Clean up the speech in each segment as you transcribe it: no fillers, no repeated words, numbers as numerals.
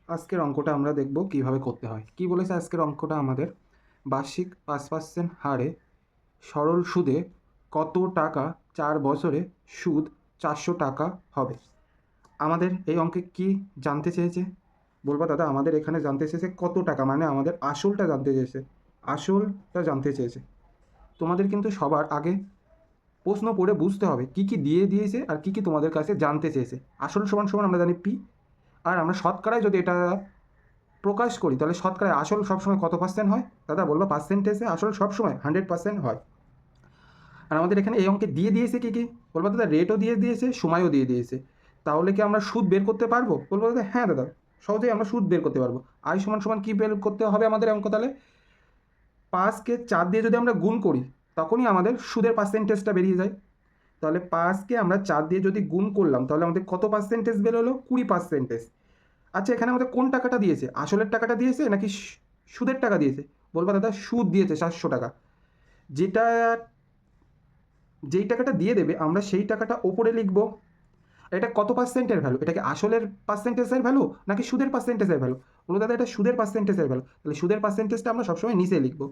আজকের অঙ্কটা আমরা দেখব কিভাবে করতে হয়। কি বলেছে আজকের অঙ্কটা আমাদের? বার্ষিক 5% হারে সরল সুদে কত টাকা 4 বছরে সুদ 400 টাকা হবে। আমাদের এই অঙ্কে কি জানতে চেয়েছে? বলবো দাদা আমাদের এখানে জানতে চেয়েছে কত টাকা, মানে আমাদের আসলটা জানতে চেয়েছে। আসলটা জানতে চেয়েছে। তোমাদের কিন্তু সবার আগে প্রশ্ন পড়ে বুঝতে হবে কী কী দিয়ে দিয়েছে আর কী কী তোমাদের কাছে জানতে চেয়েছে। আসল সমান সমান আমরা জানি পি, আর আমরা শতকরায় যদি এটা প্রকাশ করি তাহলে শতকরায় আসল সবসময় কত পার্সেন্ট হয়? দাদা বলবো পার্সেন্টেজে আসল সবসময় 100% হয়। আর আমাদের এখানে এই অঙ্কে দিয়ে দিয়েছে কী কী? বলবো দাদা রেটও দিয়ে দিয়েছে, সময়ও দিয়ে দিয়েছে। তাহলে কি আমরা সুদ বের করতে পারবো? বলবো দাদা হ্যাঁ দাদা, সহজেই আমরা সুদ বের করতে পারবো। আই সমান সমান কী বের করতে হবে আমাদের অঙ্ক? তাহলে 5কে 4 দিয়ে যদি আমরা গুণ করি তখনই আমাদের সুদের পার্সেন্টেজটা বেরিয়ে যায়। তাহলে 5কে আমরা 4 দিয়ে যদি গুণ করলাম তাহলে আমাদের কত পার্সেন্টেজ বেরোলো? 20%। আচ্ছা এখানে আমাদের কোন টাকাটা দিয়েছে? আসলের টাকাটা দিয়েছে নাকি সুদের টাকা দিয়েছে? বলবা দাদা সুদ দিয়েছে 700 টাকা। যেটা যেই টাকাটা দিয়ে দেবে আমরা সেই টাকাটা ওপরে লিখব। এটা কত পার্সেন্টের ভ্যালু? এটা কি আসলের পার্সেন্টেজের ভ্যালু নাকি সুদের পার্সেন্টেজের ভ্যালু? বলবো দাদা এটা সুদের পার্সেন্টেজের ভ্যালু। তাহলে সুদের পার্সেন্টেজটা আমরা সবসময় নিচে লিখব।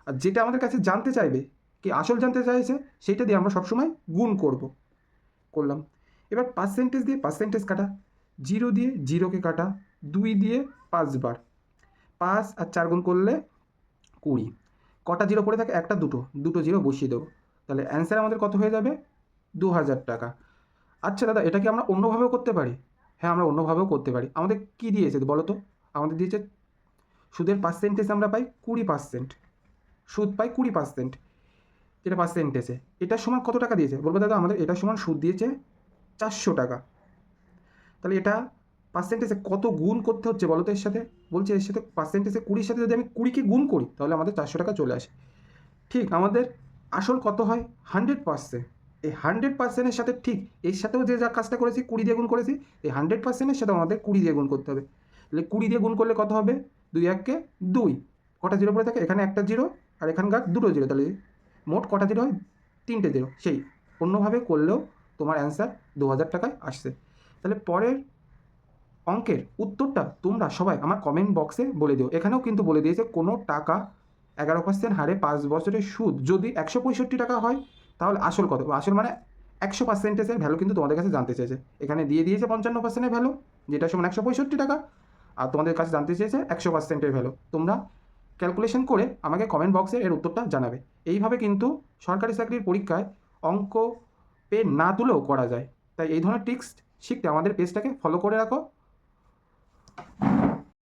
আর যেটা আমাদের কাছে জানতে চাইবে, কি আসল জানতে চাইছে, সেইটা দিয়ে আমরা সবসময় গুণ করলাম। এবার পার্সেন্টেজ দিয়ে পার্সেন্টেজ কাটা, 0 দিয়ে 0কে কাটা, 2 দিয়ে 5 বার, 5 আর 4 গুণ করলে 20। কটা জিরো পড়ে থাকে? একটা, দুটো জিরো বসিয়ে দেবো। তাহলে অ্যান্সার আমাদের কত হয়ে যাবে? 2000 টাকা। আচ্ছা দাদা এটা কি আমরা অন্যভাবেও করতে পারি? হ্যাঁ আমরা অন্যভাবেও করতে পারি। আমাদের কি দিয়েছে বলো তো? আমাদের দিয়েছে সুদের পার্সেন্টেজ আমরা পাই 20%। সুদ পাই 20%, যেটা পার্সেন্টেজে। এটার সমান কত টাকা দিয়েছে? বলবো দাদা আমাদের এটার সমান সুদ দিয়েছে 400 টাকা। তাহলে এটা পার্সেন্টেজে কত গুণ করতে হচ্ছে বলো তো এর সাথে? বলছে এর সাথে পার্সেন্টেজে 20-র সাথে যদি আমি 20কে গুণ করি তাহলে আমাদের 400 টাকা চলে আসে। ঠিক আমাদের আসল কত হয়? 100%। এই 100%-এর সাথে ঠিক এর সাথেও যে যা কাজটা করেছি 20 দিয়ে গুণ করেছি, এই 100%-এর সাথে আমাদের 20 দিয়ে গুণ করতে হবে। তাহলে 20 দিয়ে গুণ করলে কত হবে? 2 1-কে 2। কটা জিরো পড়ে থাকে? এখানে একটা জিরো আর এখানকার দুটো জিরো। তাহলে মোট কটা জিরো হয়? 3টে জিরো। সেই অন্যভাবে করলেও তোমার অ্যান্সার 2000 টাকায় আসছে। তাহলে পরের অঙ্কের উত্তরটা তোমরা সবাই আমার কমেন্ট বক্সে বলে দিও। এখানেও কিন্তু বলে দিয়েছে কোনো টাকা 11% হারে 5 বছরের সুদ যদি 165 টাকা হয় তাহলে আসল কত? আসল মানে 100%-এর ভ্যালু কিন্তু তোমাদের কাছে জানতে চেয়েছে। এখানে দিয়ে দিয়েছে 55%-এর ভ্যালু, যেটা সমান 165 টাকা। আর তোমাদের কাছে জানতে চেয়েছে 100%-এর ভ্যালু। তোমরা ক্যালকুলেশন করে আমাকে কমেন্ট বক্সে এর উত্তরটা জানাবে। এইভাবে কিন্তু সরকারি চাকরির পরীক্ষায় অঙ্ক পেন না তুলেও করা যায়। তাই এই ধরনের ট্রিক্স শিখতে আমাদের পেজটাকে ফলো করে রাখো।